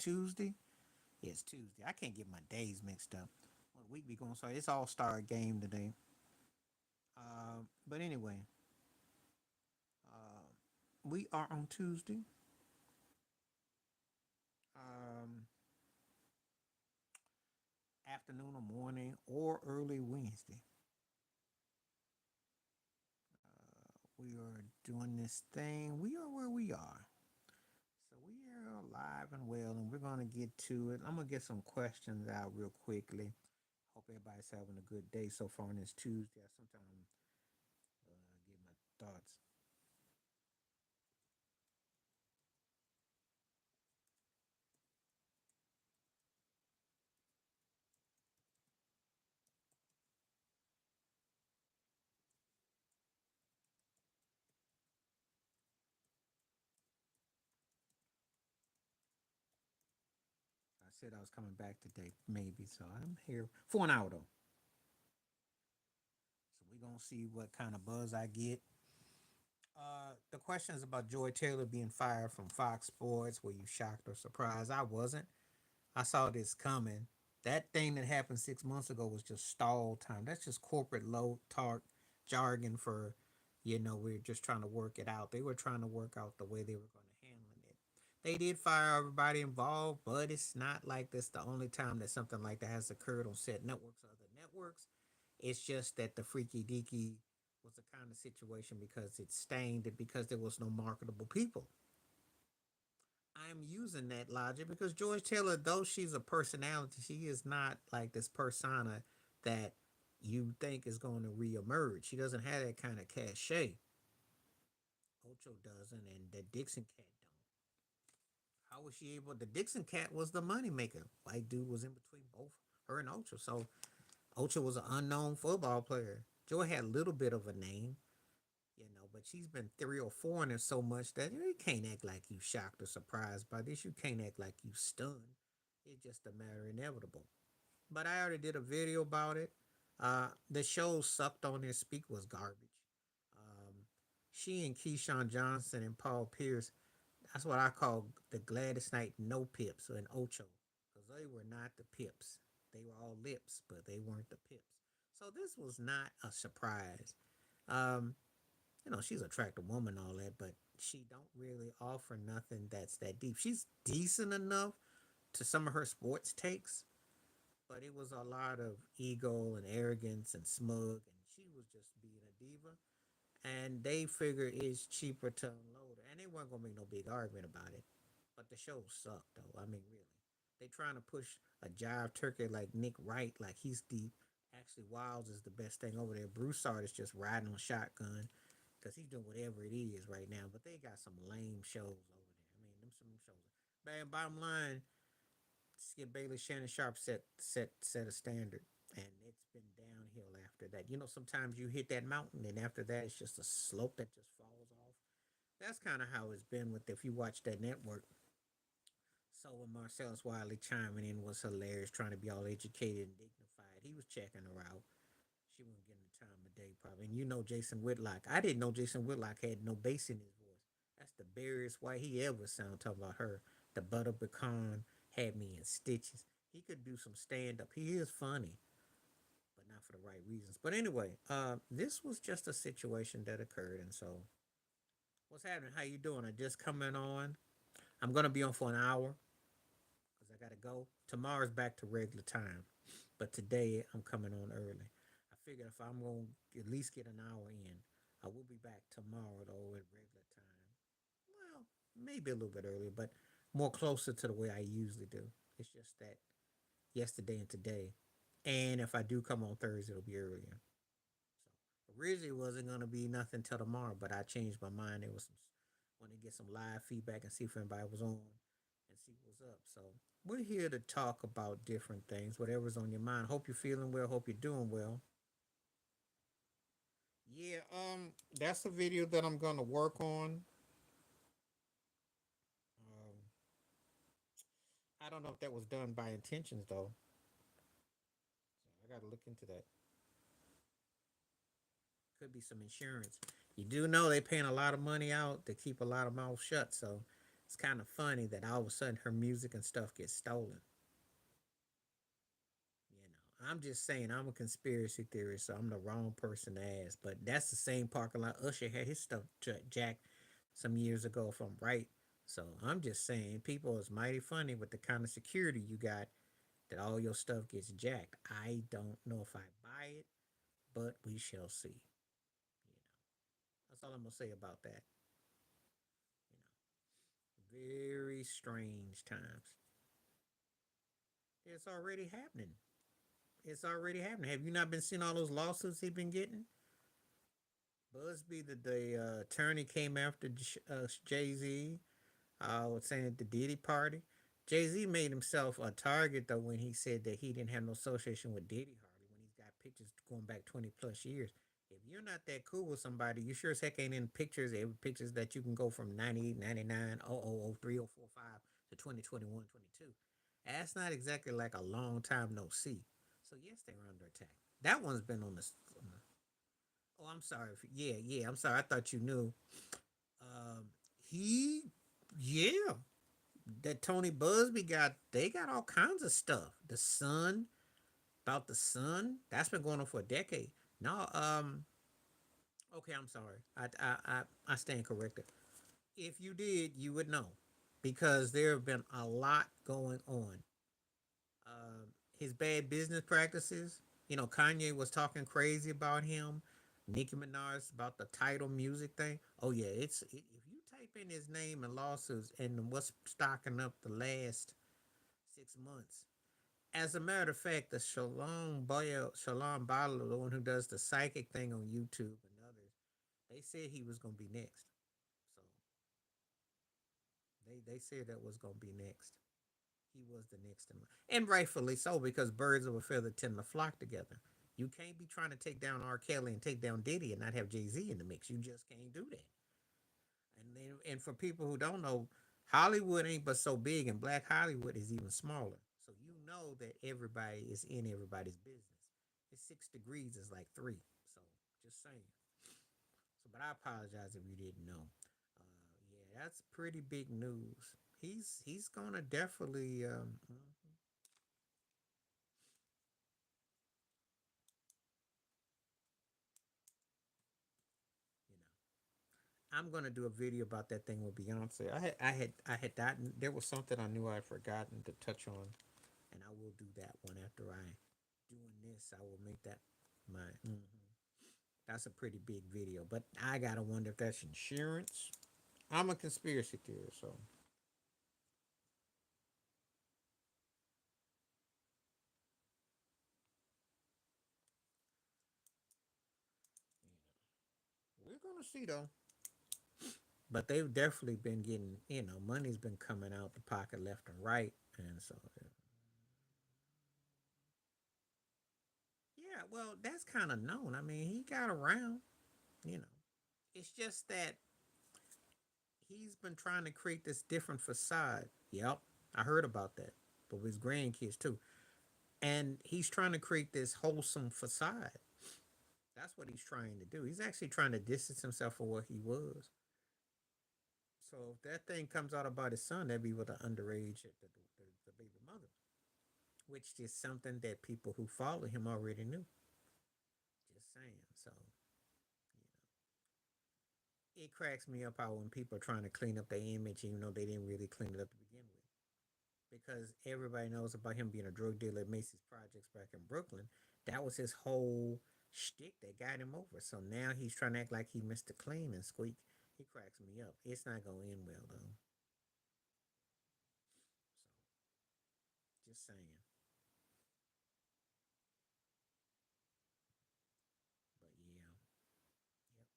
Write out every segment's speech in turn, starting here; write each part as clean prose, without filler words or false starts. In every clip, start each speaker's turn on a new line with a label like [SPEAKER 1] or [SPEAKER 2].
[SPEAKER 1] Tuesday? Yeah, it's Tuesday. I can't get my days mixed up. What week we going? Sorry, it's All Star game today. But anyway, uh, we are on Tuesday, um, afternoon or morning or early Wednesday. We are doing this thing. We are where we are. So we are alive and well, and we're gonna get to it. I'm gonna get some questions out real quickly. Hope everybody's having a good day so far on this Tuesday. I sometimes get my thoughts. I said I was coming back today, maybe. So I'm here for an hour though. So we're gonna see what kind of buzz I get. The question is about Joy Taylor being fired from Fox Sports. Were you shocked or surprised? I wasn't. I saw this coming. That thing that happened 6 months ago was just stall time. That's just corporate low talk jargon for, we're just trying to work it out. They were trying to work out the way they were going to handle it. They did fire everybody involved, but it's not like this the only time that something like that has occurred on set networks or other networks. It's just that the freaky deaky was a kind of situation because it stained it because there was no marketable people. I'm using that logic because George Taylor, though she's a personality, she is not like this persona that you think is going to reemerge. She doesn't have that kind of cachet. Ocho doesn't, and the Dixon cat don't. How was she able? The Dixon cat was the moneymaker. White dude was in between both her and Ocho. So Ocho was an unknown football player. Joy had a little bit of a name, but she's been three or four in it so much that you can't act like you shocked or surprised by this. You can't act like you stunned. It's just a matter inevitable. But I already did a video about it. The show sucked on this. Speak was garbage. Um, she and Keyshawn Johnson and Paul Pierce. That's what I call the Gladys Knight no pips and Ocho, because they were not the pips. They were all lips, but they weren't the pips. So this was not a surprise. Um, she's an attractive woman, all that, but she don't really offer nothing that's that deep. She's decent enough to some of her sports takes, but it was a lot of ego and arrogance and smug, and she was just being a diva. And they figure it's cheaper to unload her, and they weren't gonna make no big argument about it. But the show sucked, though. I mean, really, they trying to push a jive turkey like Nick Wright, like he's deep. Actually, Wiles is the best thing over there. Broussard is just riding on shotgun because he's doing whatever it is right now. But they got some lame shows over there. I mean, them some shows. Man, bottom line, Skip Bayless, Shannon Sharp set a standard, and it's been downhill after that. Sometimes you hit that mountain, and after that, it's just a slope that just falls off. That's kind of how it's been with if you watch that network. So when Marcellus Wiley chiming in was hilarious, trying to be all educated and dignified. He was checking her out. She wasn't getting the time of day probably. And Jason Whitlock. I didn't know Jason Whitlock had no bass in his voice. That's the barest white he ever sound talking about her. The butter pecan had me in stitches. He could do some stand up. He is funny, but not for the right reasons. But anyway, this was just a situation that occurred, and so what's happening? How you doing? I just coming on. I'm gonna be on for an hour because I gotta go. Tomorrow's back to regular time, but today I'm coming on early. I figured if I'm gonna at least get an hour in, I will be back tomorrow though at regular time. Well, maybe a little bit earlier, but more closer to the way I usually do. It's just that yesterday and today, and if I do come on Thursday, it'll be earlier. So originally it wasn't gonna be nothing till tomorrow, but I changed my mind. There was some want to get some live feedback and see if anybody was on and see what's up. So we're here to talk about different things, whatever's on your mind. Hope you're feeling well. Hope you're doing well. Yeah, that's a video that I'm gonna work on. Um, I don't know if that was done by intentions though. So I gotta look into that. Could be some insurance. You do know they paying a lot of money out to keep a lot of mouths shut, so It's kind of funny that all of a sudden her music and stuff gets stolen. I'm just saying I'm a conspiracy theorist, so I'm the wrong person to ask. But that's the same parking lot Usher had his stuff jacked some years ago, if I'm right. So I'm just saying people is mighty funny with the kind of security you got that all your stuff gets jacked. I don't know if I buy it, but we shall see. That's all I'm gonna say about that. Very strange times. It's already happening. It's already happening. Have you not been seeing all those lawsuits he's been getting? Busby, the attorney, came after Jay Z. Was saying at the Diddy party. Jay Z made himself a target though when he said that he didn't have no association with Diddy hardly when he's got pictures going back 20 plus years. If you're not that cool with somebody, you sure as heck ain't in pictures, every pictures that you can go from 98, 99, 00, 03, 04, 05 to 2021, 22. That's not exactly like a long time no see. So yes, they were under attack. That one's been on the. Oh, I'm sorry. Yeah, yeah. I'm sorry. I thought you knew. Um, he, yeah, that Tony Busby got. They got all kinds of stuff. The Sun, about the Sun. That's been going on for a decade. No, okay. I'm sorry. I stand corrected. If you did, you would know, because there have been a lot going on. His bad business practices. Kanye was talking crazy about him. Nicki Minaj about the title music thing. Oh yeah, if you type in his name and lawsuits and what's stocking up the last 6 months. As a matter of fact, the Shalom Bottle, the one who does the psychic thing on YouTube and others, they said he was gonna be next. So they said that was gonna be next. He was the next in line. And rightfully so, because birds of a feather tend to flock together. You can't be trying to take down R. Kelly and take down Diddy and not have Jay Z in the mix. You just can't do that. And for people who don't know, Hollywood ain't but so big, and Black Hollywood is even smaller. So you know that everybody is in everybody's business. It's 6 degrees is like three. So just saying. So, but I apologize if you didn't know. Yeah, that's pretty big news. He's gonna definitely you know. I'm gonna do a video about that thing with Beyonce. I had gotten there was something I knew I had forgotten to touch on, and I will do that one after I doing this. I will make that my. That's a pretty big video, but I gotta wonder if that's insurance. I'm a conspiracy theorist, so we're gonna see though. But they've definitely been getting, money's been coming out the pocket left and right, and so yeah. Well, that's kind of known. I mean, he got around, you know. It's just that he's been trying to create this different facade. Yep, I heard about that, but with his grandkids too. And he's trying to create this wholesome facade. That's what he's trying to do. He's actually trying to distance himself from what he was. So if that thing comes out about his son, that'd be with an underage the baby mother, which is something that people who follow him already knew. Just saying. So it cracks me up how when people are trying to clean up their image, even though they didn't really clean it up to begin with, because everybody knows about him being a drug dealer at Macy's Projects back in Brooklyn. That was his whole shtick that got him over. So now he's trying to act like he Mr. Clean and squeak. He cracks me up. It's not gonna end well though. So just saying. But yeah, yep.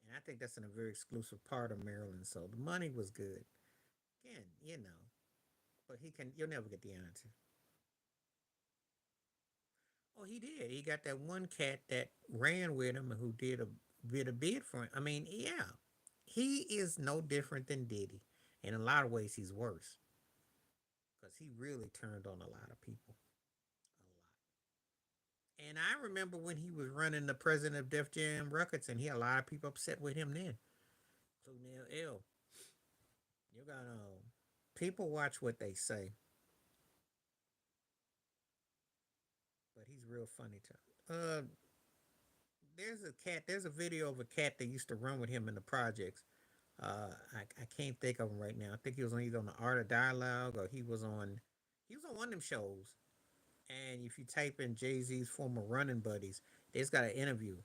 [SPEAKER 1] And I think that's in a very exclusive part of Maryland. So the money was good. Again, but you'll never get the answer. Oh, he did. He got that one cat that ran with him and who did a bid for him. I mean, yeah, he is no different than Diddy. In a lot of ways, he's worse because he really turned on a lot of people, a lot. And I remember when he was running the president of Def Jam Records, and he had a lot of people upset with him then. So now L. You gotta people watch what they say, but he's real funny too. There's a cat. There's a video of a cat that used to run with him in the projects. I can't think of him right now. I think he was on either on the Art of Dialogue or he was on one of them shows. And if you type in Jay Z's former running buddies, they's got an interview.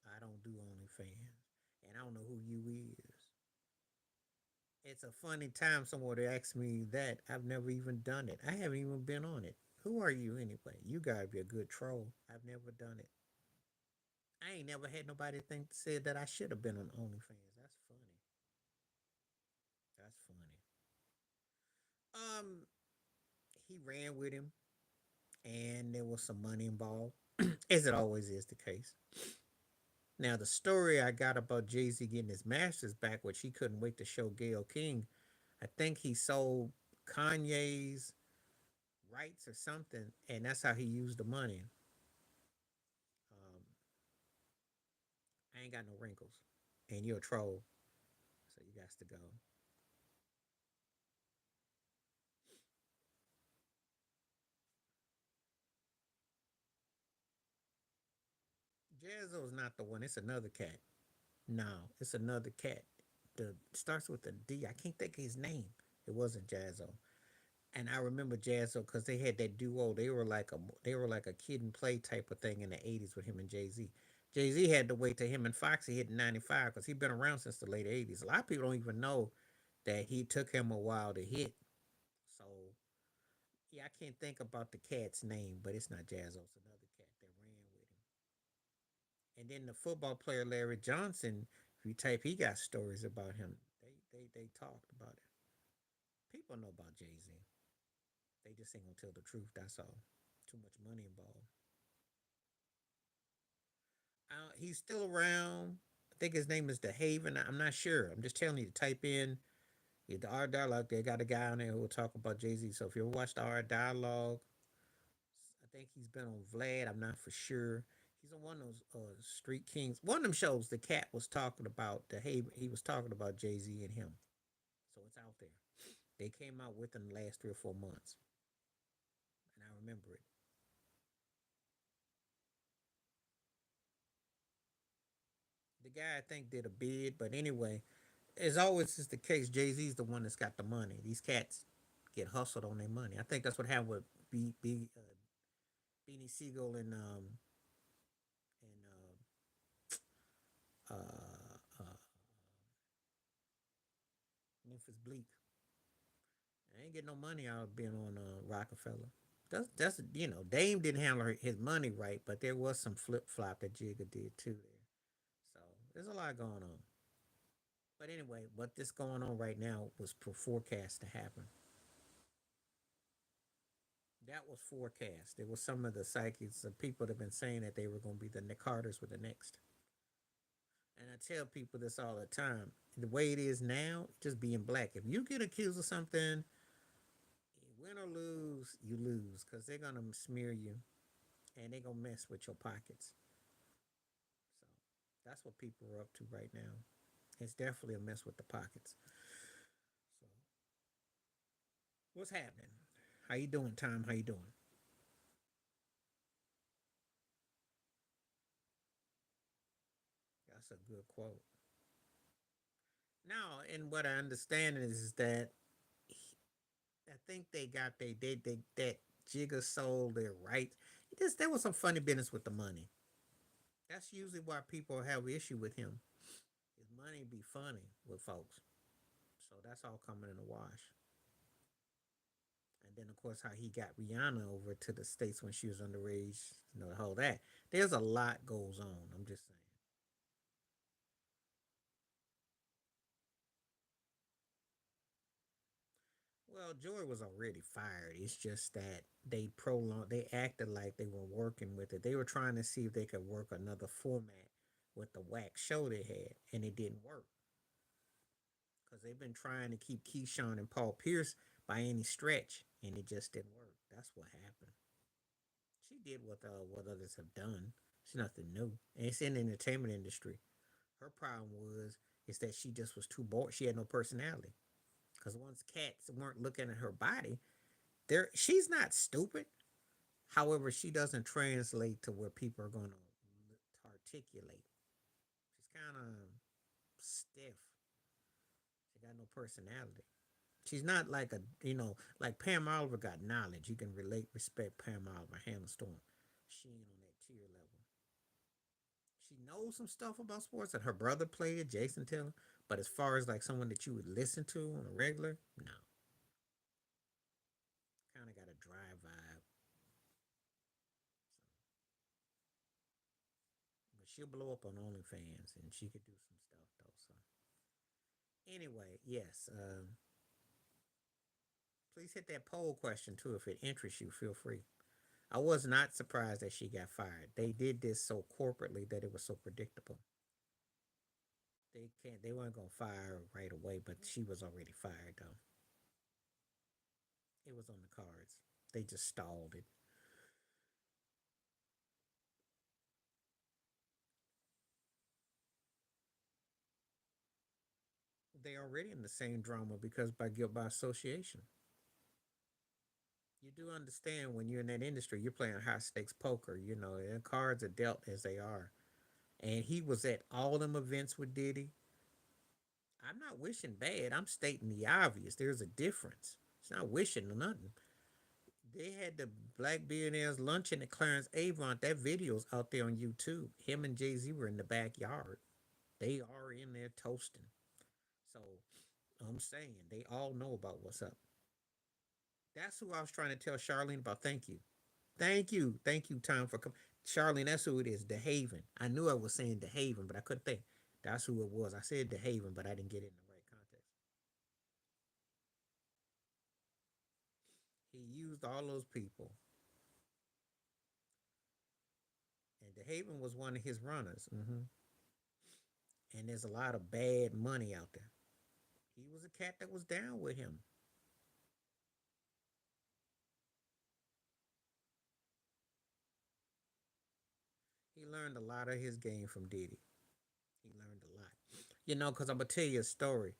[SPEAKER 1] I don't do OnlyFans, and I don't know who you is. It's a funny time someone to ask me that. I've never even done it. I haven't even been on it. Who are you anyway? You gotta be a good troll. I've never done it. I ain't never had nobody think said that I should have been on OnlyFans. That's funny. That's funny. Um, he ran with him, and there was some money involved, as it always is the case. Now, the story I got about Jay Z getting his masters back, which he couldn't wait to show Gayle King, I think he sold Kanye's rights or something, and that's how he used the money. Um, I ain't got no wrinkles, and you're a troll, so you got to go. Jazzo's not the one. It's another cat. No, it's another cat. The starts with a D. I can't think of his name. It wasn't Jazzo. And I remember Jazzo because they had that duo. They were like a kid and play type of thing in the '80s with him and Jay Z. Jay Z had to wait till him and Foxy hit in '95 because he'd been around since the late '80s. A lot of people don't even know that he took him a while to hit. So yeah, I can't think about the cat's name, but it's not Jazzo. It's another cat that ran with him. And then the football player Larry Johnson, if you type, he got stories about him. They talked about it. People know about Jay Z. They just ain't gonna tell the truth. That's all. Too much money involved. He's still around. I think his name is The Haven. I'm not sure. I'm just telling you to type in the R Dialogue. They got a guy on there who will talk about Jay Z. So if you ever watched the R Dialogue, I think he's been on Vlad. I'm not for sure. He's on one of those Street Kings. One of them shows. The cat was talking about the Haven. He was talking about Jay Z and him. So it's out there. They came out within the last 3 or 4 months, and I remember it. The guy I think did a bid, but anyway, as always is the case, Jay Z's the one that's got the money. These cats get hustled on their money. I think that's what happened with Beanie Siegel and Memphis Bleak. I ain't getting no money out of being on Rockefeller. That's Dame didn't handle his money right, but there was some flip flop that Jigga did too there. So there's a lot going on. But anyway, what this going on right now was forecast to happen. That was forecast. There was some of the psychics, the people that have been saying that they were going to be the Nick Carters were the next. And I tell people this all the time. The way it is now, just being black. If you get accused of something, win or lose, you lose because they're going to smear you and they're going to mess with your pockets. So that's what people are up to right now. It's definitely a mess with the pockets. So what's happening? How you doing, Tom? How you doing? That's a good quote. Now, and what I understand is that I think they got they that Jigga sold their rights. Just there was some funny business with the money. That's usually why people have issue with him. His money be funny with folks. So that's all coming in the wash. And then of course how he got Rihanna over to the States when she was underage, the whole that. There's a lot goes on. I'm just saying. Well, Joy was already fired. It's just that they acted like they were working with it. They were trying to see if they could work another format with the whack show they had, and it didn't work. Because they've been trying to keep Keyshawn and Paul Pierce by any stretch, and it just didn't work. That's what happened. She did what others have done. It's nothing new, and it's in the entertainment industry. Her problem was It's that she just was too bored. She had no personality. Because once cats weren't looking at her body, there she's not stupid. However, she doesn't translate to where people are going to articulate. She's kind of stiff. She got no personality. She's not like like Pam Oliver got knowledge. You can relate, respect Pam Oliver, Hannah Storm. She ain't on that tier level. She knows some stuff about sports that her brother played, Jason Taylor. But as far as like someone that you would listen to on a regular, no. Kind of got a dry vibe. But she'll blow up on OnlyFans and she could do some stuff though. So anyway, yes. Please hit that poll question too if it interests you. Feel free. I was not surprised that she got fired. They did this so corporately that it was so predictable. They can't. They weren't gonna fire her right away, but she was already fired though. It was on the cards. They just stalled it. They already in the same drama because by guilt by association. You do understand when you're in that industry, you're playing high stakes poker. You know, and cards are dealt as they are. And he was at all them events with Diddy. I'm not wishing bad. I'm stating the obvious. There's a difference. It's not wishing or nothing. They had the Black Billionaires luncheon at Clarence Avant. That video's out there on YouTube. Him and Jay Z were in the backyard. They are in there toasting. So I'm saying they all know about what's up. That's who I was trying to tell Charlene about. Thank you. Thank you. Thank you, Tom, for coming. Charlene, that's who it is. The Haven. I knew I was saying The Haven, but I couldn't think. That's who it was. I said The Haven, but I didn't get it in the right context. He used all those people. And The Haven was one of his runners. And there's a lot of bad money out there. He was a cat that was down with him. He learned a lot of his game from Diddy. He learned a lot. Because I'm going to tell you a story.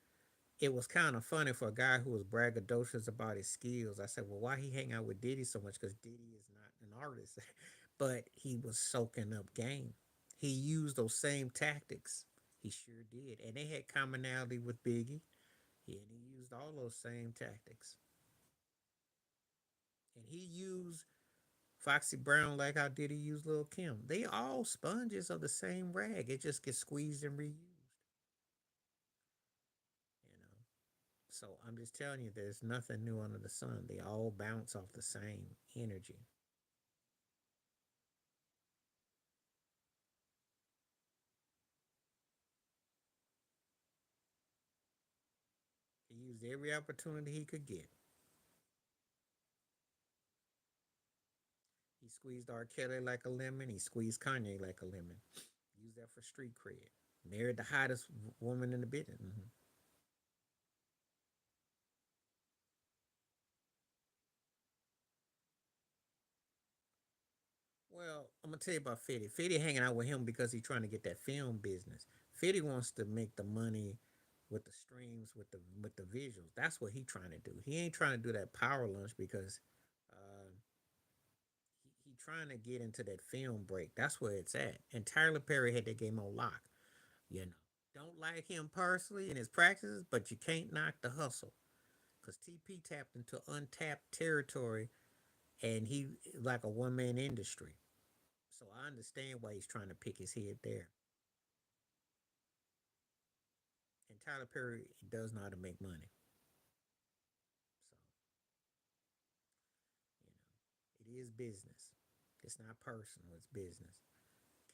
[SPEAKER 1] It was kind of funny for a guy who was braggadocious about his skills. I said, well, why he hang out with Diddy so much? Because Diddy is not an artist. But he was soaking up game. He used those same tactics. He sure did. And they had commonality with Biggie. Yeah, and he used all those same tactics. And he used Foxy Brown like how Diddy used Lil Kim. They all sponges of the same rag. It just gets squeezed and reused. You know. So I'm just telling you, there's nothing new under the sun. They all bounce off the same energy. He used every opportunity he could get. He squeezed R. Kelly like a lemon. He squeezed Kanye like a lemon. Used that for street cred. Married the hottest woman in the business. Well, I'm gonna tell you about Fetty. Fetty hanging out with him because he's trying to get that film business. Fetty wants to make the money with the streams, with the visuals. That's what he's trying to do. He ain't trying to do that power lunch because uh, he trying to get into that film break. That's where it's at. And Tyler Perry had that game on lock. You know, don't like him personally in his practices, but you can't knock the hustle because TP tapped into untapped territory, and he like a one man industry. So I understand why he's trying to pick his head there. And Tyler Perry does know how to make money. So, it is business. It's not personal, it's business.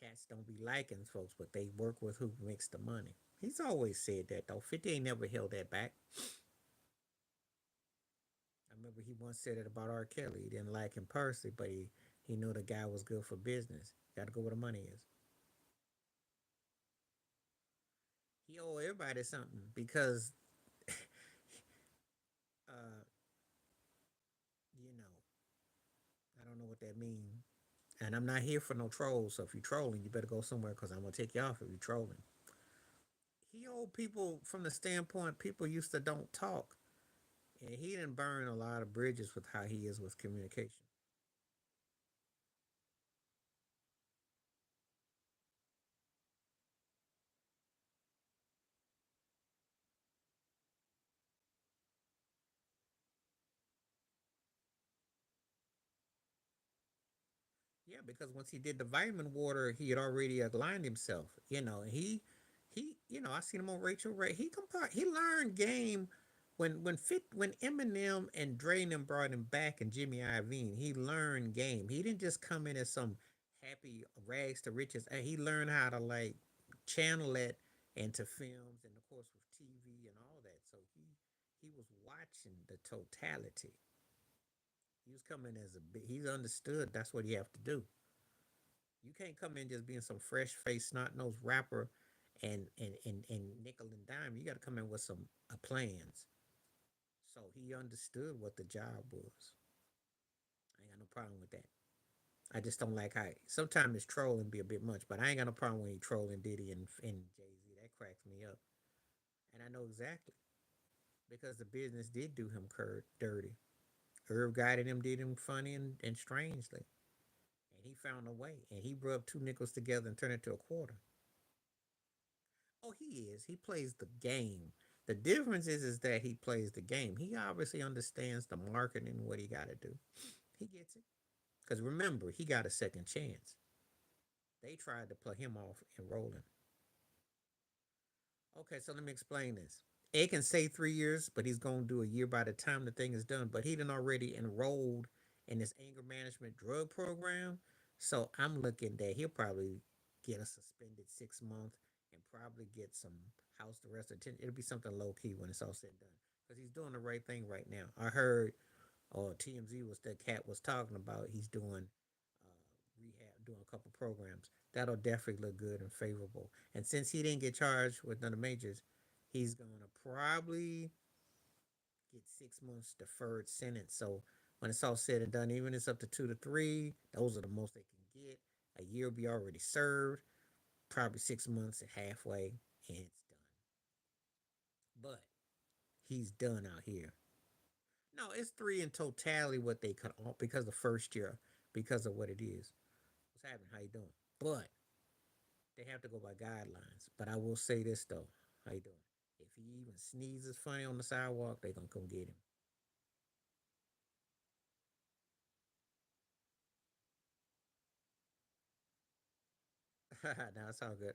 [SPEAKER 1] Cats don't be liking folks, but they work with who makes the money. He's always said that though. 50 ain't never held that back. I remember he once said it about R. Kelly. He didn't like him personally, but he knew the guy was good for business. Got to go where the money is. He owe everybody something because, uh, you know, I don't know what that means. And I'm not here for no trolls. So if you're trolling, you better go somewhere because I'm gonna take you off if you're trolling. He hold people from the standpoint people used to don't talk, and he didn't burn a lot of bridges with how he is with communication. Yeah, because once he did the vitamin water, he had already aligned himself. And I seen him on Rachel Ray. He learned game when Eminem and Dre and them brought him back and Jimmy Iovine. He learned game. He didn't just come in as some happy rags to riches. He learned how to like channel it into films and of course with TV and all that. So he was watching the totality. He was coming as a big. He's understood that's what you have to do. You can't come in just being some fresh faced snot nosed rapper and nickel and dime. You got to come in with some plans. So he understood what the job was. I ain't got no problem with that. I just don't like how sometimes his trolling be a bit much, but I ain't got no problem when he trolling Diddy and Jay Z. That cracks me up, and I know exactly because the business did do him dirty. Irv guided him, did him funny and strangely, and he found a way, and he rubbed two nickels together and turned it to a quarter. Oh, he is. He plays the game. The difference is that he plays the game. He obviously understands the marketing and what he got to do. He gets it. Because remember, he got a second chance. They tried to play him off and rolling. Okay, so let me explain this. It can say 3 years, but he's going to do a year by the time the thing is done. But he done already enrolled in this anger management drug program. So I'm looking that he'll probably get a suspended 6 month and probably get some house arrest attention. It'll be something low key when it's all said and done because he's doing the right thing right now. I heard, or TMZ was that cat was talking about. He's doing rehab, doing a couple programs. That'll definitely look good and favorable. And since he didn't get charged with none of the majors, he's gonna probably get 6 months deferred sentence. So when it's all said and done, even if it's up to 2 to 3, those are the most they can get. A year will be already served, probably 6 months and halfway, and it's done. But he's done out here. No, it's three in totality what they cut off because the first year, because of what it is. What's happening? How you doing? But they have to go by guidelines. But I will say this though. How you doing? If he even sneezes funny on the sidewalk, they gonna come get him. Now it's all good.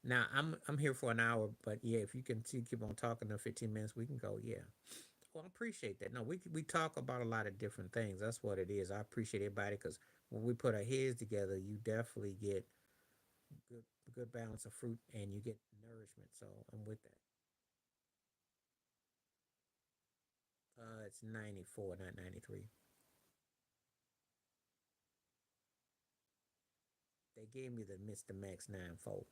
[SPEAKER 1] Now I'm here for an hour, but yeah, if you can keep on talking to 15 minutes, we can go. Yeah. Well, I appreciate that. No, we talk about a lot of different things. That's what it is. I appreciate everybody because when we put our heads together, you definitely get good good balance of fruit and you get nourishment. So I'm with that. It's 94, not 93. They gave me the Mr. Max 94.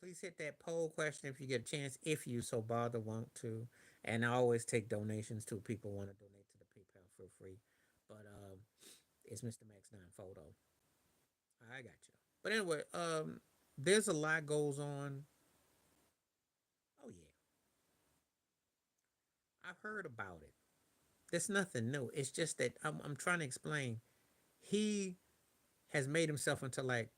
[SPEAKER 1] Please hit that poll question if you get a chance, if you so bother want to. And I always take donations too. People want to donate to the PayPal for free. But it's Mr. Max 94 though. I got you. But anyway, there's a lot goes on. Oh yeah, I've heard about it. There's nothing new. It's just that I'm trying to explain. He has made himself into like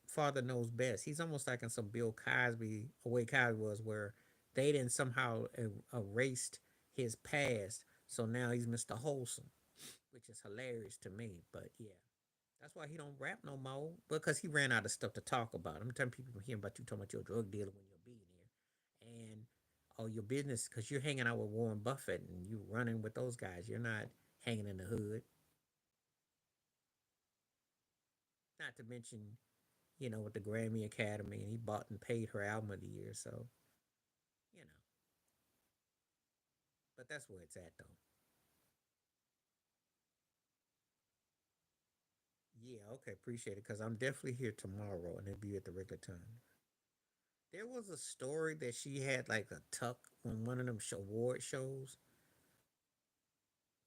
[SPEAKER 1] father knows best. He's almost like in some Bill Cosby, the way Cosby was, where they didn't somehow erased his past. So now he's Mr. Wholesome, which is hilarious to me. But yeah, that's why he don't rap no more because he ran out of stuff to talk about. I'm telling people hearing about you talking about your drug dealer when you're a billionaire, and oh your business because you're hanging out with Warren Buffett and you running with those guys. You're not hanging in the hood. Not to mention, with the Grammy Academy, and he bought and paid her album of the year. So you know, but that's where it's at though. Yeah, okay, appreciate it because I'm definitely here tomorrow and it'll be at the regular time. There was a story that she had like a tuck on one of them award shows.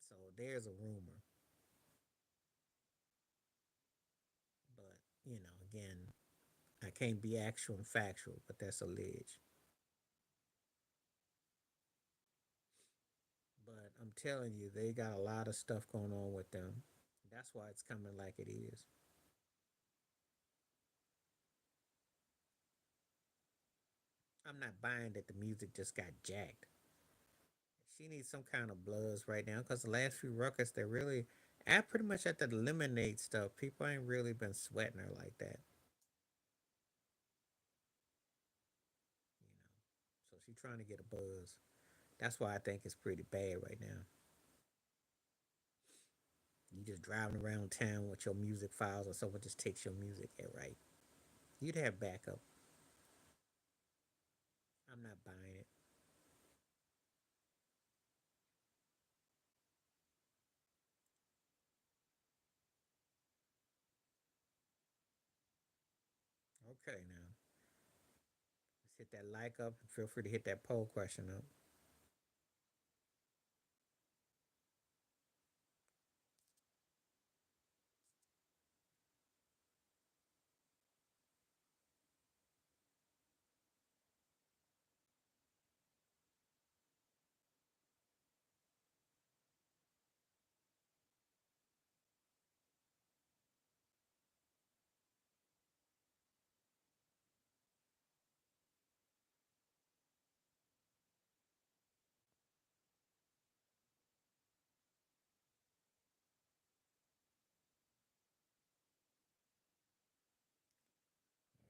[SPEAKER 1] So there's a rumor, but again, I can't be actual and factual, but that's alleged. But I'm telling you, they got a lot of stuff going on with them. That's why it's coming like it is. I'm not buying that the music just got jacked. She needs some kind of bloods right now because the last few records, they're really, I pretty much at the lemonade stuff. People ain't really been sweating her like that, you know. So she's trying to get a buzz. That's why I think it's pretty bad right now. You just driving around town with your music files, or someone just takes your music. Yeah, right. You'd have backup. I'm not buying it. Okay, now let's hit that like up. Feel free to hit that poll question up.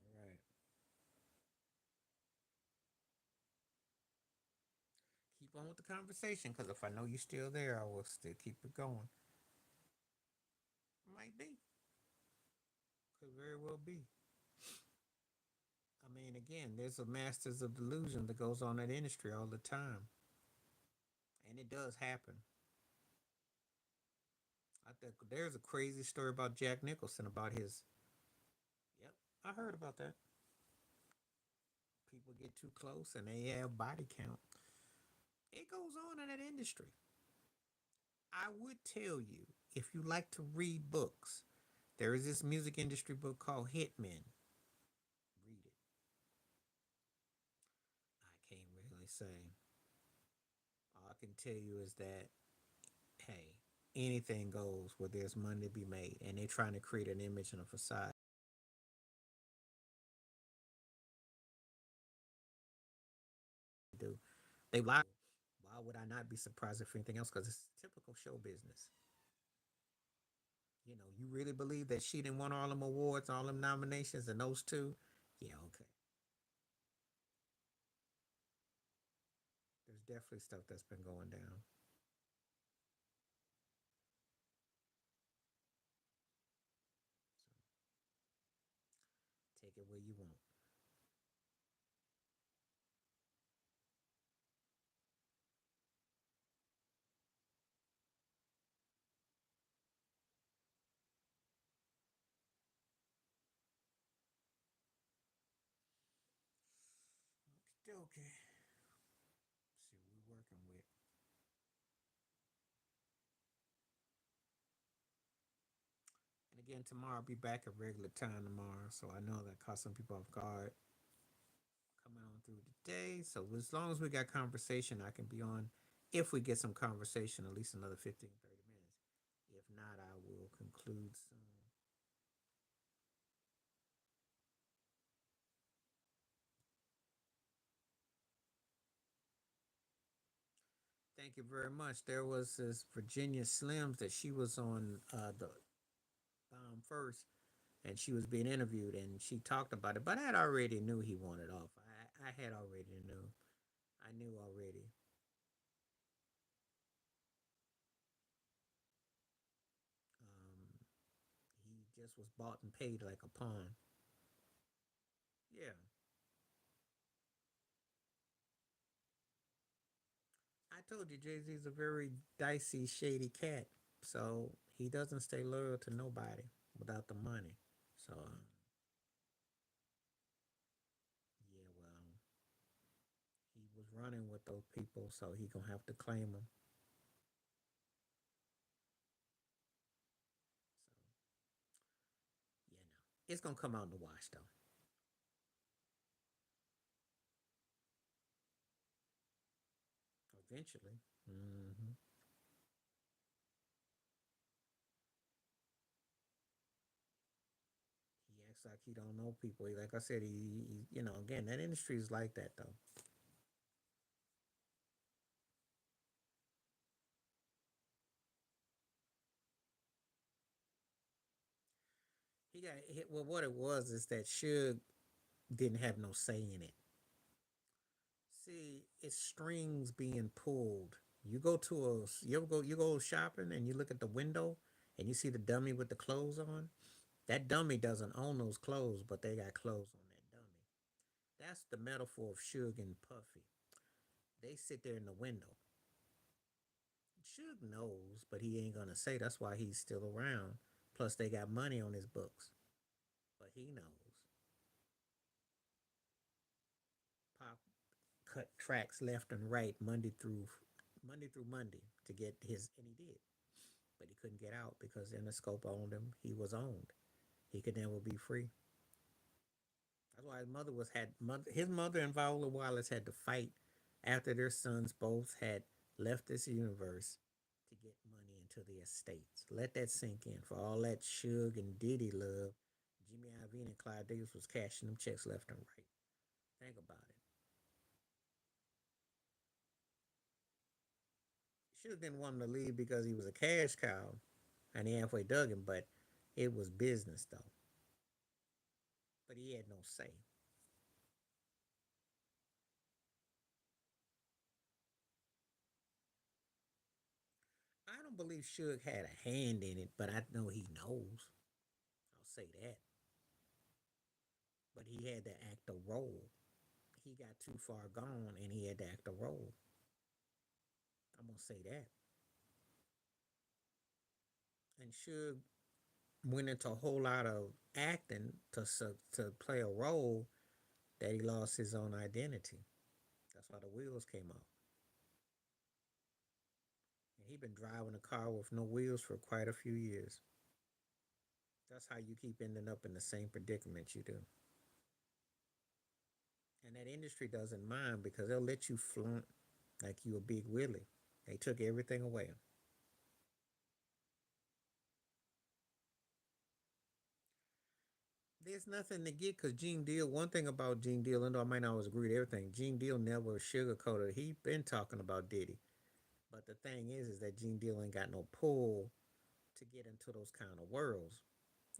[SPEAKER 1] All right. Keep on with the conversation because if I know you're still there, I will still keep it going. Might be. Could very well be. I mean, again, there's a masters of delusion that goes on in that industry all the time. And it does happen. I think there's a crazy story about Jack Nicholson about his. Yep, I heard about that. People get too close and they have body count. It goes on in that industry. I would tell you if you like to read books, there is this music industry book called Hitmen. Read it. I can't really say. All I can tell you is that hey, anything goes where there's money to be made, and they're trying to create an image and a facade. Do they lie? Why would I not be surprised if anything else? Because it's typical show business. You know, you really believe that she didn't won all them awards, all them nominations, and those two? Yeah, okay. There's definitely stuff that's been going down. So take it where you want. Okay. See what we're working with. And again, tomorrow I'll be back at regular time tomorrow, so I know that caught some people off guard coming on through the day. So as long as we got conversation, I can be on. If we get some conversation, at least another 15, 30 minutes. If not, I will conclude soon. Thank you very much. There was this Virginia Slims that she was on the first, and she was being interviewed, and she talked about it. But I had already knew he wanted off. I had already knew. I knew already. Um, he just was bought and paid like a pawn. Yeah, I told you Jay Z's a very dicey, shady cat. So he doesn't stay loyal to nobody without the money. So yeah, well, he was running with those people, so he gonna have to claim them. So yeah, no, it's gonna come out in the wash though. eventually. Hmm. He acts like he don't know people. Like I said, again, that industry is like that though. He got hit. Well, what it was is that Suge didn't have no say in it. See, it's strings being pulled. You go shopping and you look at the window and you see the dummy with the clothes on. That dummy doesn't own those clothes, but they got clothes on that dummy. That's the metaphor of Suge and Puffy. They sit there in the window. Suge knows, but he ain't gonna say. That's why he's still around. Plus, they got money on his books, but he knows. Pop cut tracks left and right, Monday through Monday to get his, and he did. But he couldn't get out because Interscope owned him. He was owned. He could never be free. That's why his mother and Viola Wallace had to fight after their sons both had left this universe to get money into the estates. Let that sink in. For all that Suge and Diddy love, Jimmy Iovine and Clyde Davis was cashing them checks left and right. Think about it. Suge didn't want him to leave because he was a cash cow and he halfway dug him, but it was business though. But he had no say. I don't believe Suge had a hand in it, but I know he knows. I'll say that. But he had to act a role. He got too far gone and he had to act a role. I'm gonna say that. And Suge went into a whole lot of acting to play a role that he lost his own identity. That's why the wheels came off. And he been driving a car with no wheels for quite a few years. That's how you keep ending up in the same predicament you do. And that industry doesn't mind because they'll let you flaunt like you a big Willie. They took everything away. There's nothing to get because Gene Deal. One thing about Gene Deal, and though I might not always agree with everything, Gene Deal never sugarcoated. He been talking about Diddy, but the thing is that Gene Deal ain't got no pull to get into those kind of worlds.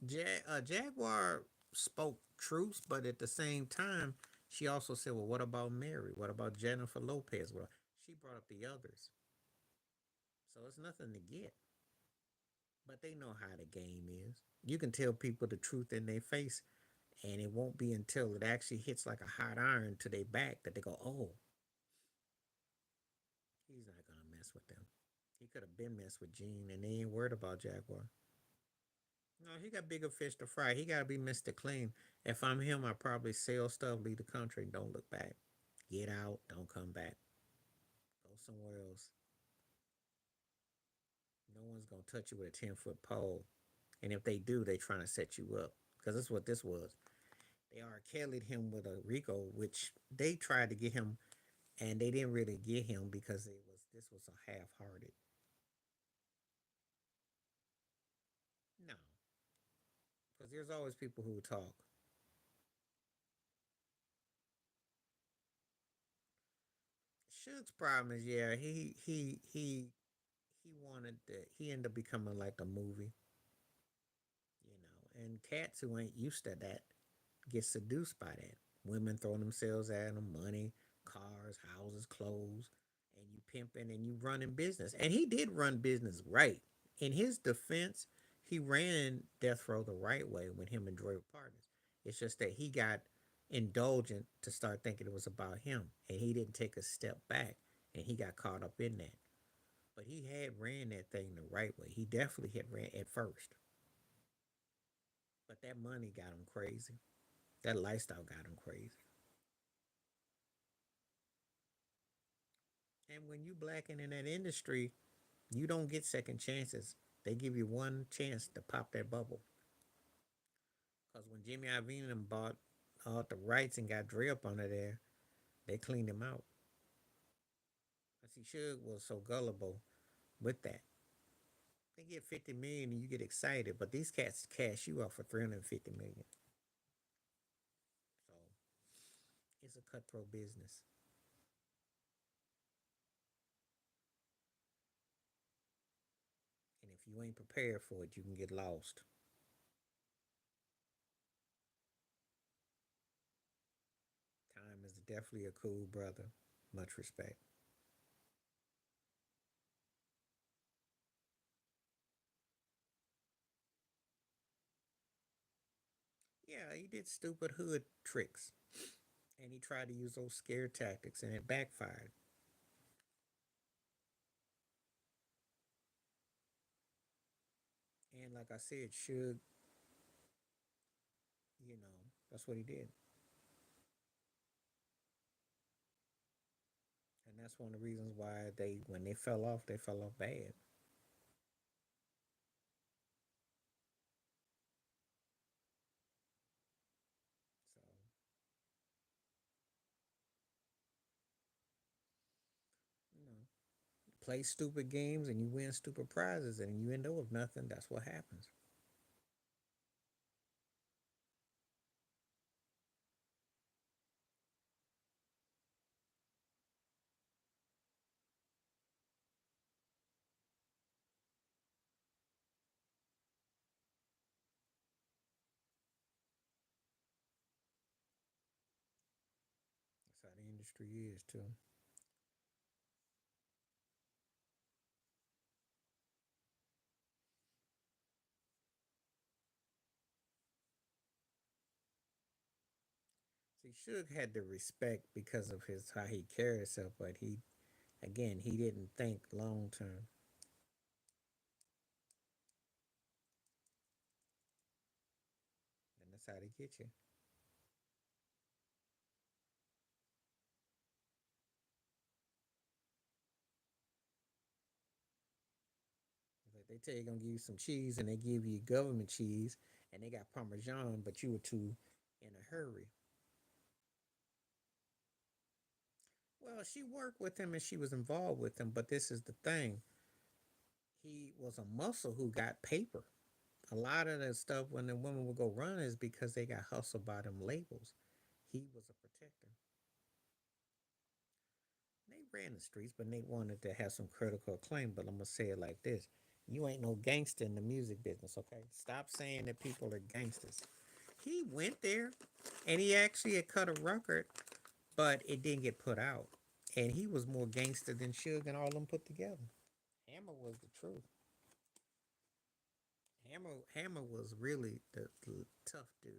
[SPEAKER 1] Jaguar spoke truth, but at the same time, she also said, "Well, what about Mary? What about Jennifer Lopez?" Well, she brought up the others, so it's nothing to get. But they know how the game is. You can tell people the truth in their face, and it won't be until it actually hits like a hot iron to their back that they go, "Oh, he's not gonna mess with them." He could have been messed with Gene, and they ain't worried about Jaguar. No, he got bigger fish to fry. He gotta be Mr. Clean. If I'm him, I probably sell stuff, leave the country, and don't look back. Get out, don't come back. Go somewhere else. No one's gonna touch you with a 10-foot pole. And if they do, they trying to set you up. Because that's what this was. They R. Kelly'd him with a Rico, which they tried to get him, and they didn't really get him because this was a half-hearted. No, because there's always people who talk. Suge's problem is, yeah, he ended up becoming like a movie, and cats who ain't used to that get seduced by that. Women throwing themselves at them, money, cars, houses, clothes, and you pimping and you running business. And he did run business right. In his defense, he ran Death Row the right way when him and Dre were partners. It's just that he got indulgent to start thinking it was about him, and he didn't take a step back, and he got caught up in that. But he had ran that thing the right way. He definitely had ran at first, but that money got him crazy. That lifestyle got him crazy. And when you blacken in that industry, you don't get second chances. They give you one chance to pop that bubble. Because when Jimmy Iovine bought all the rights and got Dre up under there, they cleaned him out. See, Suge was so gullible with that. They get 50 million and you get excited, but these cats cash you out for 350 million. So it's a cutthroat business. And if you ain't prepared for it, you can get lost. Time is definitely a cool brother. Much respect. Yeah, he did stupid hood tricks. And he tried to use those scare tactics and it backfired. And like I said, Suge, that's what he did. And that's one of the reasons why when they fell off bad. So, you know, play stupid games and you win stupid prizes and you end up with nothing. That's what happens. That's how the industry is too. See, Suge had the respect because of his how he carried himself, but he didn't think long term. And that's how they get you. Like they tell you gonna give you some cheese and they give you government cheese and they got Parmesan, but you were too in a hurry. Well, she worked with him and she was involved with him, but this is the thing. He was a muscle who got paper. A lot of the stuff when the women would go run is because they got hustled by them labels. He was a protector. They ran the streets, but they wanted to have some critical acclaim. But I'm gonna say it like this: you ain't no gangster in the music business, okay? Stop saying that people are gangsters. He went there, and he actually had cut a record, but it didn't get put out. And he was more gangster than Suge and all of them put together. Hammer was the truth. Hammer was really the tough dude.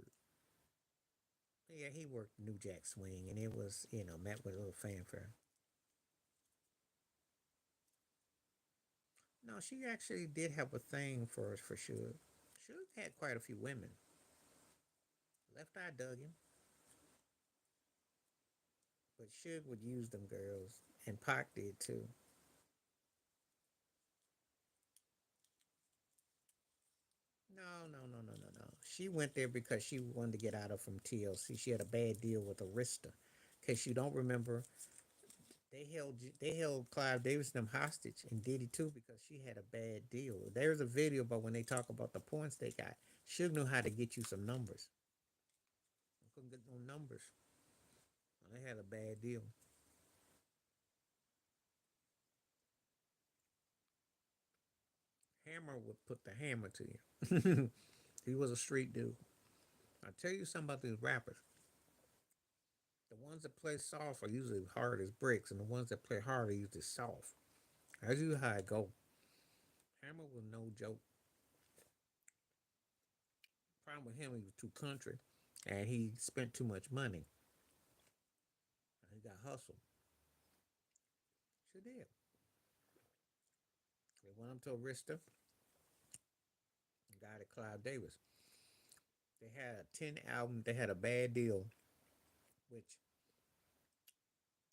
[SPEAKER 1] Yeah, he worked New Jack Swing, and it was met with a little fanfare. No, she actually did have a thing for Suge. Suge had quite a few women. Left Eye dug him, but Suge would use them girls, and Pac did too. No, no, no, no, no, no. She went there because she wanted to get out of from TLC. She had a bad deal with Arista. Cause you don't remember, they held Clive Davis and them hostage and Diddy too because she had a bad deal. There's a video about when they talk about the points they got. Suge knew how to get you some numbers. I couldn't get no numbers. They had a bad deal. Hammer would put the hammer to you. He was a street dude. I tell you something about these rappers. The ones that play soft are usually hard as bricks, and the ones that play hard are usually soft. That's usually how it go. Hammer was no joke. Problem with him, he was too country, and he spent too much money. He got hustled. Sure did. They went up to Arista, got it Clive Davis. They had a 10 album. They had a bad deal, which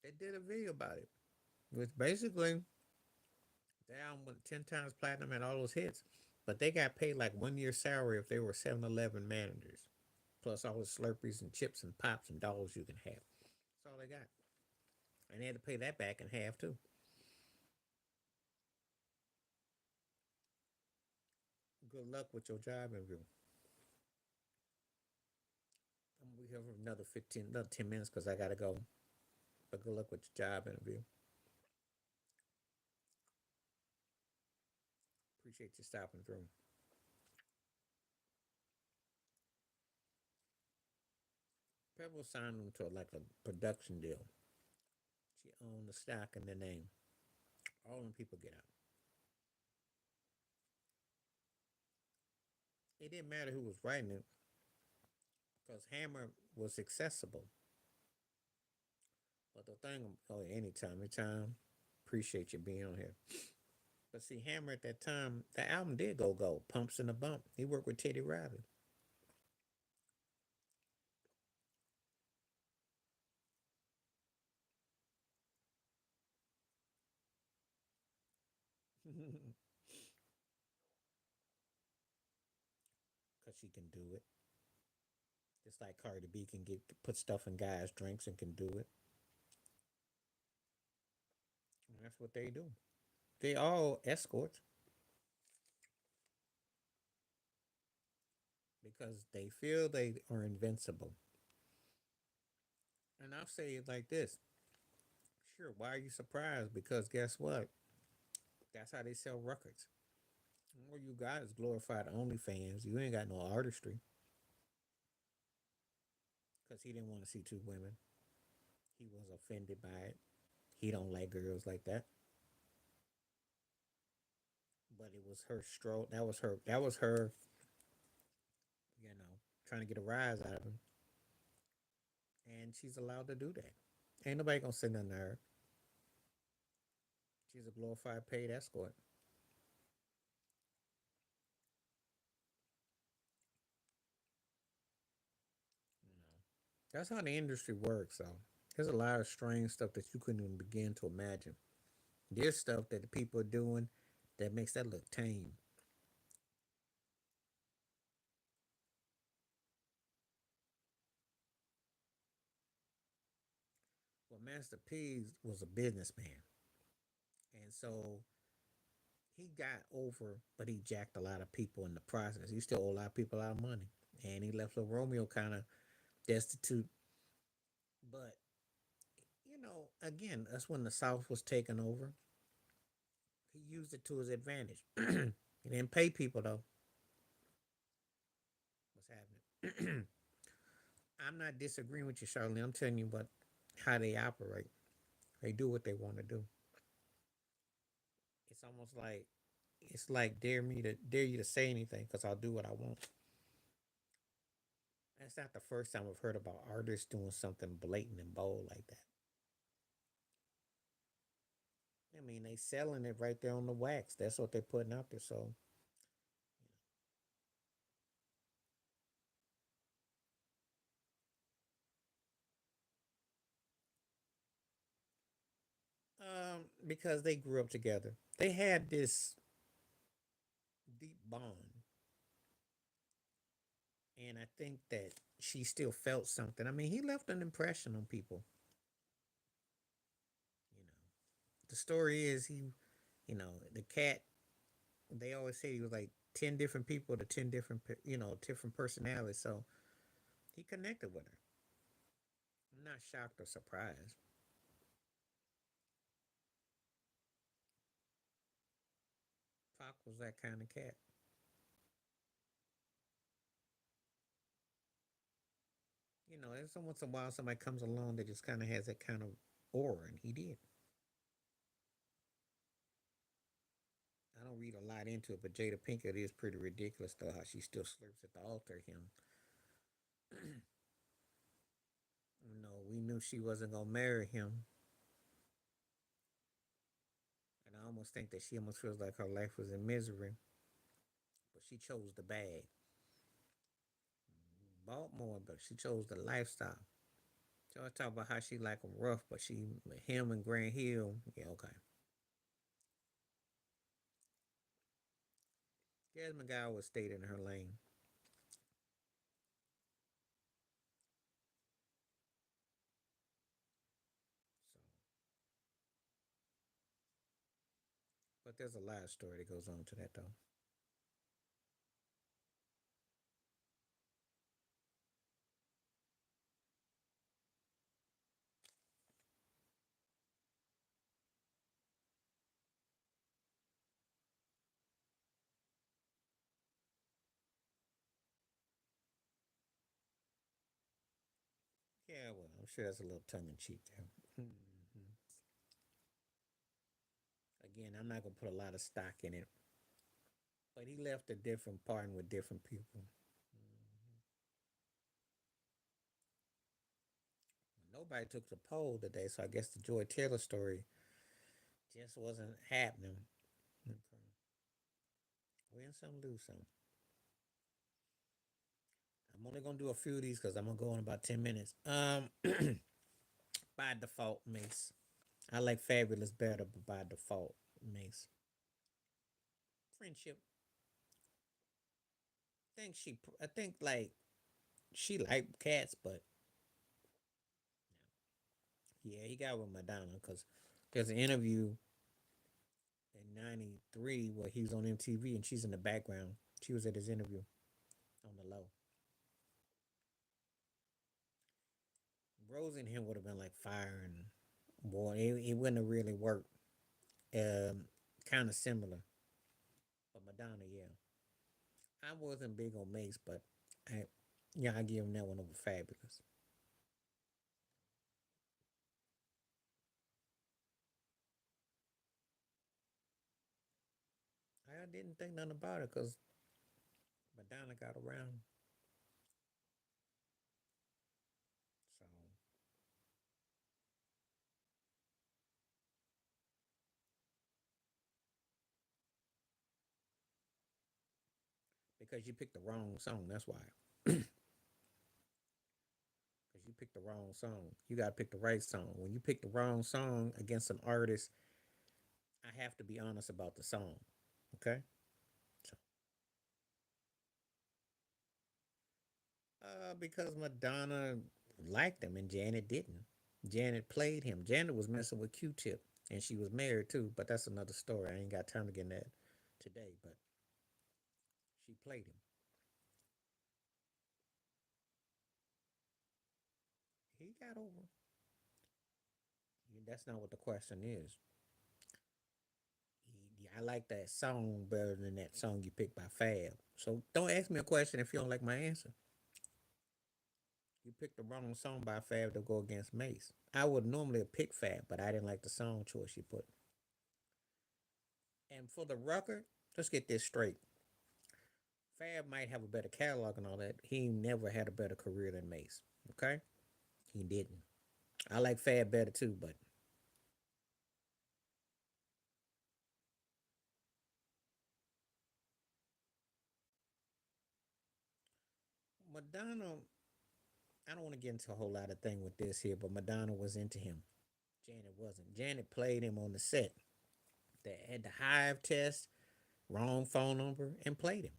[SPEAKER 1] they did a video about it. Which basically, the album went 10 times platinum and all those hits. But they got paid like 1 year salary if they were 7-Eleven managers, plus all the Slurpees and chips and pops and dollars you can have. That's all they got. And they had to pay that back in half too. Good luck with your job interview. I'm gonna be here for another 10 minutes because I gotta go. But good luck with your job interview. Appreciate you stopping through. Pebble signed them to like a production deal. She owned the stock in the name. All them people get out. It didn't matter who was writing it because Hammer was accessible. But the thing, oh, anytime. Appreciate you being on here. But see, Hammer at that time, the album did go gold. Pumps in a Bump. He worked with Teddy Riley. Because she can do it. Just like Cardi B can get put stuff in guys' drinks and can do it. And that's what they do. They all escorts because they feel they are invincible. And I'll say it like this. Sure, why are you surprised? Because guess what? That's how they sell records. All you got is glorified OnlyFans. You ain't got no artistry. Because he didn't want to see two women. He was offended by it. He don't like girls like that. But it was her stroke. That was her. That was her. You know, trying to get a rise out of him, and she's allowed to do that. Ain't nobody gonna say nothing to her. She's a glorified paid escort. You know, that's how the industry works. So there's a lot of strange stuff that you couldn't even begin to imagine. There's stuff that the people are doing that makes that look tame. Well, Master P was a businessman, and so he got over, but he jacked a lot of people in the process. He still owed a lot of people a lot of money, and he left little Romeo kind of destitute. But again, that's when the South was taken over. He used it to his advantage. He didn't pay people though. What's happening? I'm not disagreeing with you, Charlene. I'm telling you what how they operate. They do what they want to do. It's almost like it's like dare you to say anything because I'll do what I want. That's not the first time I've heard about artists doing something blatant and bold like that. I mean, they selling it right there on the wax. That's what they're putting out there. So, because they grew up together, they had this deep bond, and I think that she still felt something. I mean, he left an impression on people. You know, the story is the cat. They always say he was like 10 different people to 10 different, different personalities. So he connected with her. I'm not shocked or surprised. Pac was that kind of cat. There's once in a while somebody comes along that just kind of has that kind of aura, and he did. I don't read a lot into it, but Jada Pinkett is pretty ridiculous though. How she still slurps at the altar. Him, we knew she wasn't gonna marry him, and I almost think that she almost feels like her life was in misery, but she chose the bag. Baltimore, but she chose the lifestyle. So I talk about how she like him rough, but him and Grant Hill, yeah, okay. Jasmine Guy was stayed in her lane. So, but there's a lot of story that goes on to that though. I'm sure that's a little tongue in cheek there. Mhm. Again, I'm not gonna put a lot of stock in it, but he left a different partner with different people. Mhm. Nobody took the poll today, so I guess the Joy Taylor story just wasn't happening. Okay. Win some, lose some. I'm only gonna do a few of these because I'm gonna go in about 10 minutes. By default, Mace. I like Fabulous better, but by default, Mace. Friendship. I think like she liked cats, but yeah, he got with Madonna because there's an interview in '93 where he was on MTV and she's in the background. She was at his interview on the low. Rose and him would have been like fire and boy, it wouldn't have really worked. Um, Kind of similar, but Madonna, yeah. I wasn't big on Mace, but I, yeah, I give him that one over Fabulous. I didn't think nothing about it because Madonna got around, so because you picked the wrong song, that's why. Because you picked the wrong song. You got to pick the right song. When you pick the wrong song against an artist, I have to be honest about the song. Okay. So, because Madonna liked him and Janet didn't. Janet played him. Janet was messing with Q-Tip, and she was married too. But that's another story. I ain't got time to get in that today. But she played him. He got over. That's not what the question is. I like that song better than that song you picked by Fab. So don't ask me a question if you don't like my answer. You picked the wrong song by Fab to go against Mace. I would normally have picked Fab, but I didn't like the song choice you put. And for the record, let's get this straight. Fab might have a better catalog and all that. He never had a better career than Mace. Okay? He didn't. I like Fab better too, but Madonna, I don't want to get into a whole lot of thing with this here, but Madonna was into him. Janet wasn't. Janet played him on the set. They had the hive test, wrong phone number, and played him.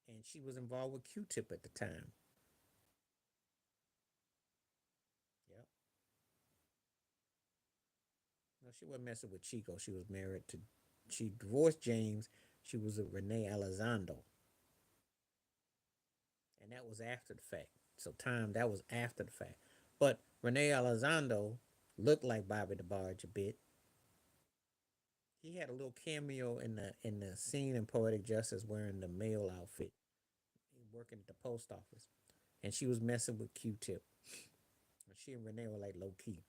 [SPEAKER 1] And she was involved with Q-Tip at the time. Yep. No, she wasn't messing with Chico. She was married to. She divorced James. She was with Renee Elizondo, and that was after the fact. So time that was after the fact. But Renee Elizondo looked like Bobby DeBarge a bit. He had a little cameo in the scene in Poetic Justice wearing the male outfit, working at the post office, and she was messing with Q-Tip. She and Renee were like low key.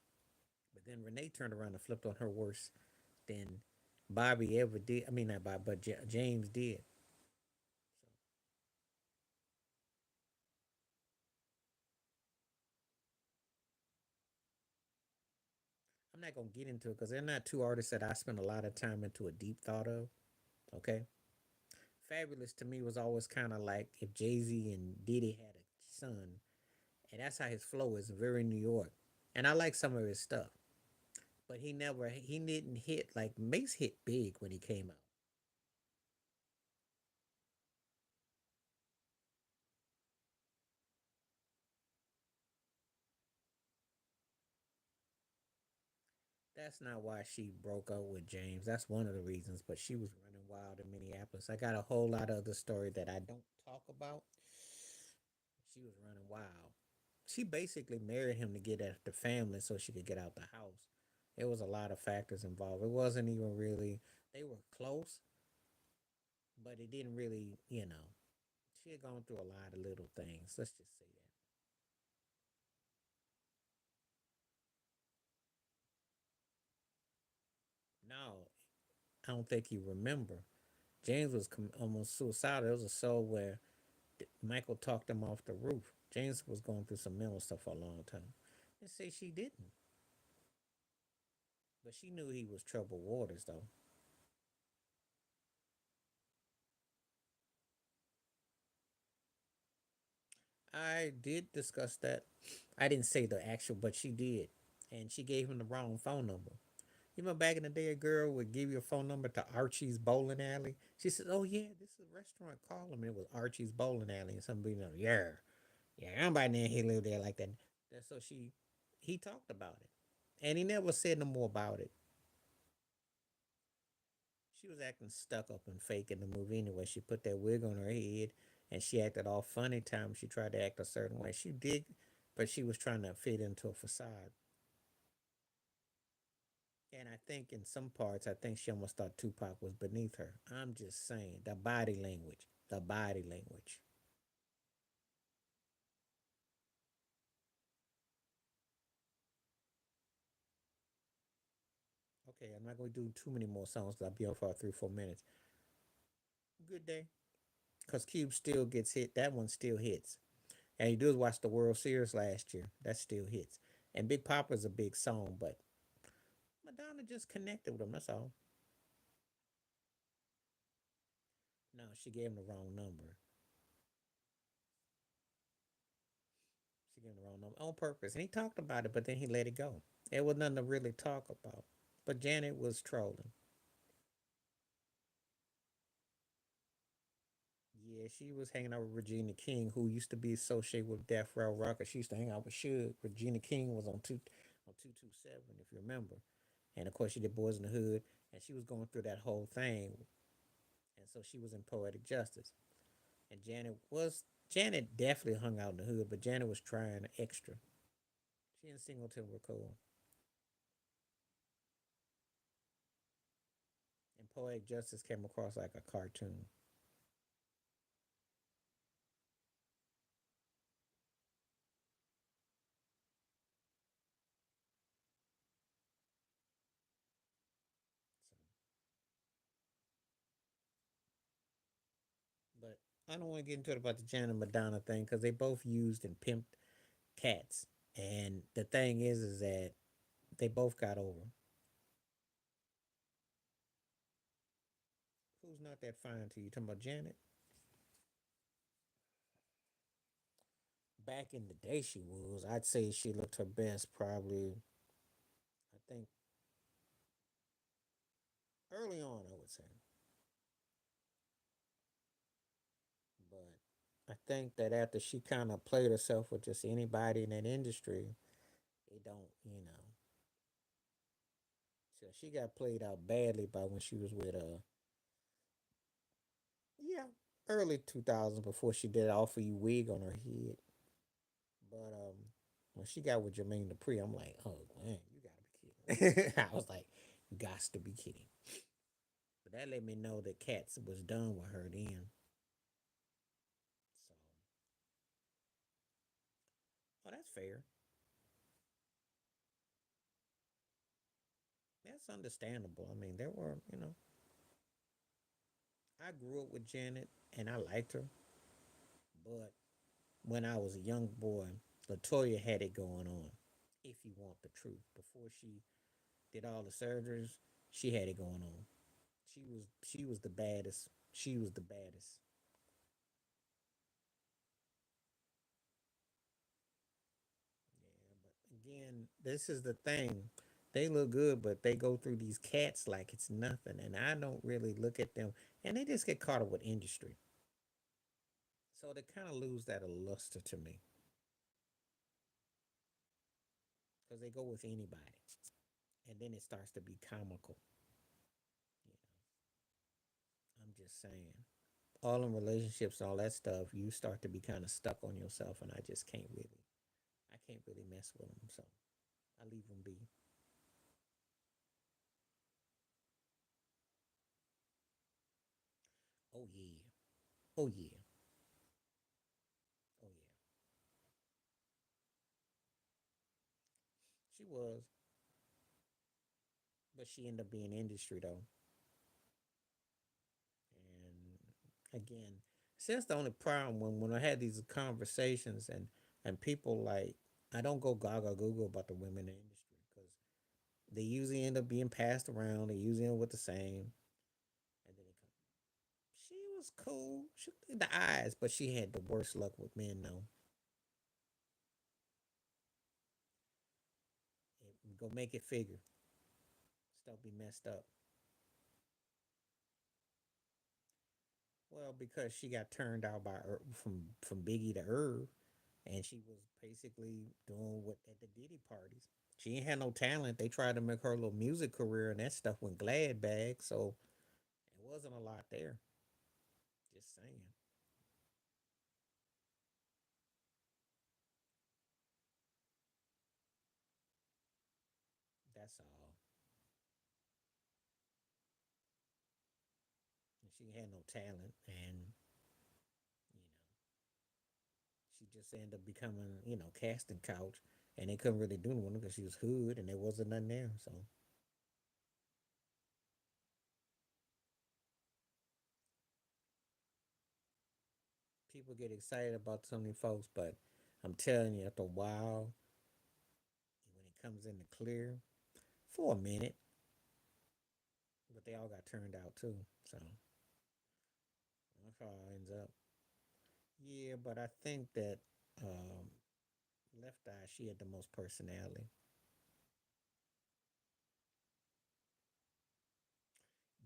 [SPEAKER 1] But then Renee turned around and flipped on her worse than Bobby ever did. I mean, not Bobby, but James did. So I'm not gonna get into it because they're not two artists that I spend a lot of time into a deep thought of. Okay, Fabulous to me was always kind of like if Jay Z and Diddy had a son, and that's how his flow is, very New York. And I like some of his stuff, but he didn't hit like Mace hit big when he came out. That's not why she broke up with James. That's one of the reasons, but she was running wild in Minneapolis. I got a whole lot of other story that I don't talk about. She was running wild. She basically married him to get at the family so she could get out the house. There was a lot of factors involved. It wasn't even really they were close, but it didn't really, she had gone through a lot of little things. Let's just say that. No, I don't think you remember. James was almost suicidal. There was a show where Michael talked him off the roof. James was going through some mental stuff for a long time. They say she didn't, but she knew he was troubled waters though. I did discuss that. I didn't say the actual, but she did, and she gave him the wrong phone number. You know, back in the day, a girl would give your phone number to Archie's Bowling Alley. She said, "Oh yeah, this is a restaurant. Call him." It was Archie's Bowling Alley, and somebody, yeah, yeah, everybody in here lived there like that. So he talked about it, and he never said no more about it. She was acting stuck up and fake in the movie anyway. She put that wig on her head, and she acted all funny time she tried to act a certain way. She did, but she was trying to fit into a facade. And I think in some parts, I think she almost thought Tupac was beneath her. I'm just saying, the body language, the body language. Okay, I'm not going to do too many more songs because I'll be on for 3 4 minutes. Good day, because Cube still gets hit. That one still hits. And you do is watch the World Series last year. That still hits. And Big Papa's a big song, but Madonna just connected with him. That's all. No, she gave him the wrong number. She gave him the wrong number on purpose. And he talked about it, but then he let it go. It was nothing to really talk about. But Janet was trolling. Yeah, she was hanging out with Regina King, who used to be associated with Death Row Rockers. She used to hang out with Suge. Regina King was on 227, if you remember. And of course, she did Boys in the Hood, and she was going through that whole thing. And so she was in Poetic Justice. And Janet definitely hung out in the hood, but Janet was trying extra. She and Singleton were cool. And Poetic Justice came across like a cartoon. So, but I don't want to get into it about the Janet Madonna thing because they both used and pimped cats. And the thing is that they both got over. Who's not that fine to you? Talking about Janet? Back in the day, she was. I'd say she looked her best probably, I think, early on, I would say. But I think that after she kind of played herself with just anybody in that industry, it don't, so she got played out badly by when she was with yeah, early 2000s before she did offer you wig on her head. But when she got with Jermaine Dupri, I'm like, oh man, you gotta be kidding. I was like, you got to be kidding. But that let me know that Cats was done with her then. So, oh, that's fair. That's understandable. I mean, there were, I grew up with Janet and I liked her, but when I was a young boy, Latoya had it going on. If you want the truth, before she did all the surgeries, she had it going on. She was the baddest. She was the baddest. Yeah, but again, this is the thing. They look good, but they go through these cats like it's nothing, and I don't really look at them, and they just get caught up with industry, so they kind of lose that luster to me because they go with anybody, and then it starts to be comical. You know, I'm just saying. All in relationships and all that stuff, you start to be kind of stuck on yourself, and I can't really mess with them, so I leave them be. Oh yeah, oh yeah, oh yeah. She was, but she ended up being industry though. And again, see, that's the only problem when I had these conversations and people like I don't go gaga Google about the women in the industry because they usually end up being passed around. They usually end up with the same, and then it comes. She was cool. She did the eyes, but she had the worst luck with men though. Go make it figure. Stuff be messed up. Well, because she got turned out by from Biggie to Irv, and she was basically doing what at the Diddy parties. She ain't had no talent. They tried to make her a little music career, and that stuff went glad bag. So it wasn't a lot there. Just saying. That's all. And she had no talent, and you know, she just ended up becoming casting couch, and they couldn't really do nothing because she was hood, and there wasn't nothing there. So people get excited about some of these folks, but I'm telling you, after a while, when it comes in the clear, for a minute, but they all got turned out too. So that's how it ends up. Yeah, but I think that um, Left Eye, she had the most personality.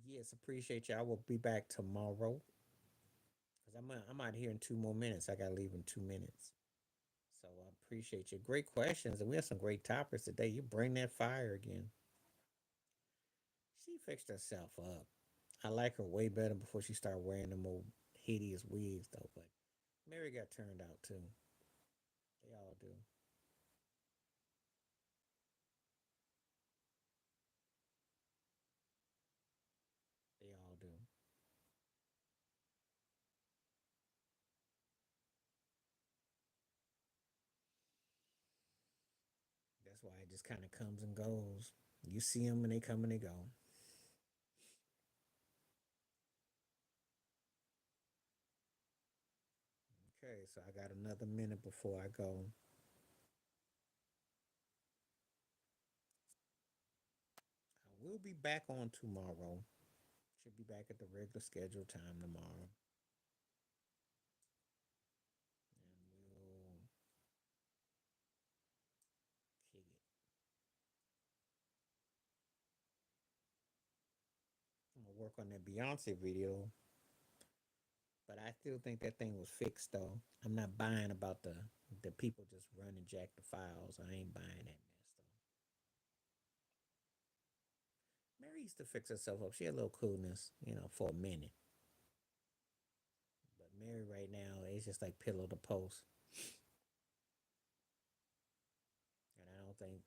[SPEAKER 1] Yes, appreciate you. I will be back tomorrow because I'm out here in 2 more minutes. I gotta leave in 2 minutes. So I appreciate you. Great questions, and we have some great topics today. You bring that fire again. She fixed herself up. I like her way better before she started wearing them old hideous wigs though. But Mary got turned out too. They all do. They all do. That's why it just kind of comes and goes. You see them and they come and they go. Okay, so I got another minute before I go. I will be back on tomorrow. Should be back at the regular scheduled time tomorrow. And we'll kick it. I'm gonna work on that Beyonce video, but I still think that thing was fixed though. I'm not buying about the people just run and jack the files. I ain't buying that mess though. Mary used to fix herself up. She had a little coolness, for a minute. But Mary right now, it's just like pillow to post. And I don't think,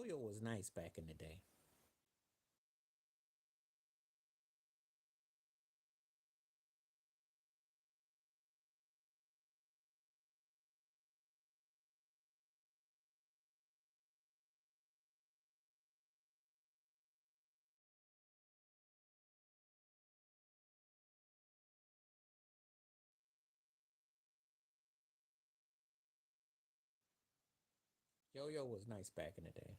[SPEAKER 1] Yo was nice back in the day. Yo was nice back in the day.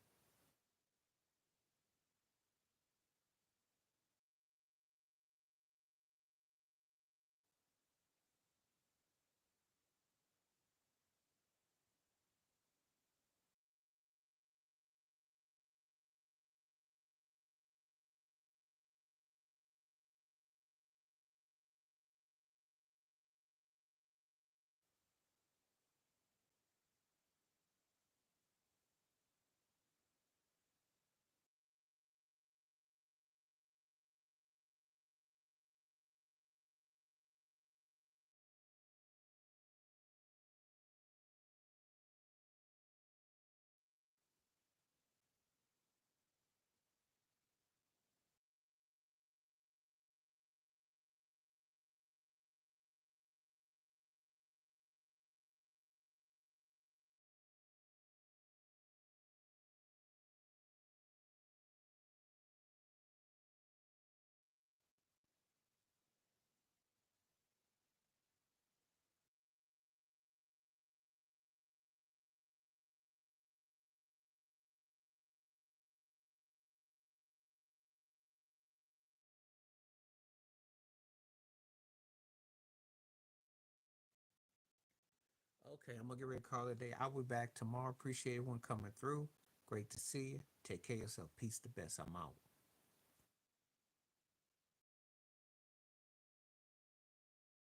[SPEAKER 1] Okay, I'm gonna get ready to call it a day. I'll be back tomorrow. Appreciate everyone coming through. Great to see you. Take care of yourself. Peace the best. I'm out.